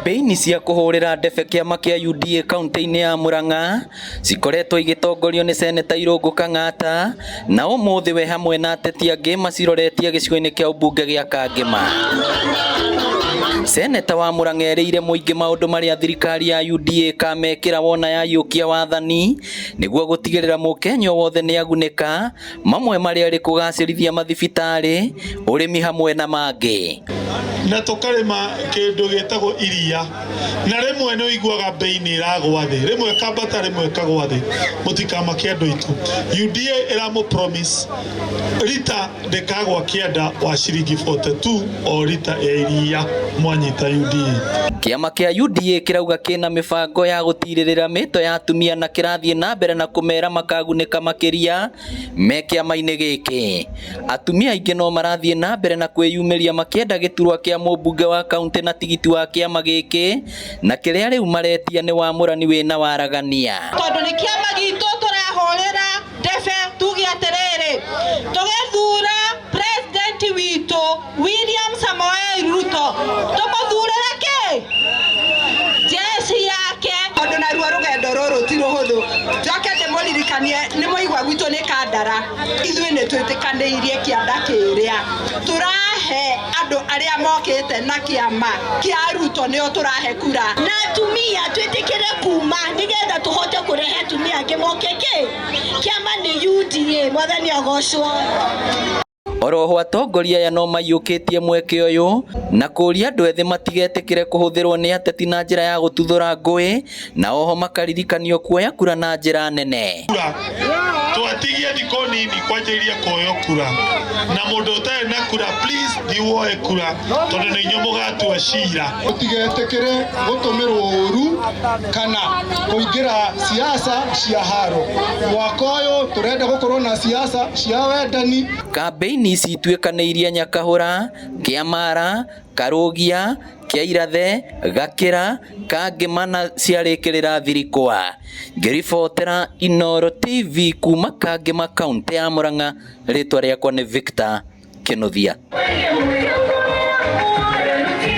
Kampeini cia kuhurira ndebe kiama kia UDA kaunti-ini ya Murang'a cikoretwo igitongorio ni seneta Irungu Kang'ata na umuthi we hamwe na ateti angi maciroretie gicigo-ini kia ubunge gia Kangema. Seneta wa Murang'a ereire muingi maundu maria thirikari ya UDA kamekira wona yayukia wathani niguo gutigirira mukenya wothe ni aguneka, mamwe maria ari kugacirithia mathibitari, urimi hamwe na mangi. Na tukarima kindu gitagwo iria na rimwe no iguaga bei ni iragwa thi, rimwe kambata rimwe kagwa thi, mutikama kiandu itu. UDA iramu promise rita ndekagwa kianda wa ciringi 42 o rita ya iria mwanyita UDA. Kiama kia UDA kirauga kina mibango ya gutiririra mito ya atumia na kirathie na mbere na kumera makaguneka makiria me kiama-ini giki. Atumia aingi no marathie na mbere na kwiyumiria makienda giturwa kia mubunge wa kaunti na tigiti wa kiama giki na kiria riu maretia ni wamurani wina waragania. Tondu ni kiama gitu turahorera ndebe tugi atiriri tugithura president witu William Samoei Ruto tumuthurira ki jesi yake tondu na ruo rugendo ruru ti ruhuthu njoke ndimuririkanie ni muigwa gwitu ni Kandara ithui ni twitikaneirie kianda kiria turahe andu aria mokite na kiama kia Ruto nio turahe kura na atumia twitikire kuma nigetha tuhote kurehe atumia angi mokeke kiama ni UDA mwathani agocwo. Oroho atongoria ya no mayukitie mweke uyu na kuria andu ethi matigetikire kuhuthirwo ni ateti na njira ya gututhura ngui na oho makaririkanio kuoya kura na njira nene. Twatigie ndiko nini kwanjiria kuoya kura na mundu utari na kura please ndiwoe kura tondu ni inyo mugatua cira. Utigetikire gutumirwo uru kana kuingira siasa cia haro. Mwaka uyu turenda gukorwo na siasa cia wendani. Kampeini ici ituikaneirie Nyakahura, Kiamara, Karugia, Kiairathe, Gakira, Kangema na ciarikirira Thirikwa. Ngiribotera Inooro TV kuma Kangema kaunti ya Murang'a, ritwa riakwa ni Victor Kinuthia.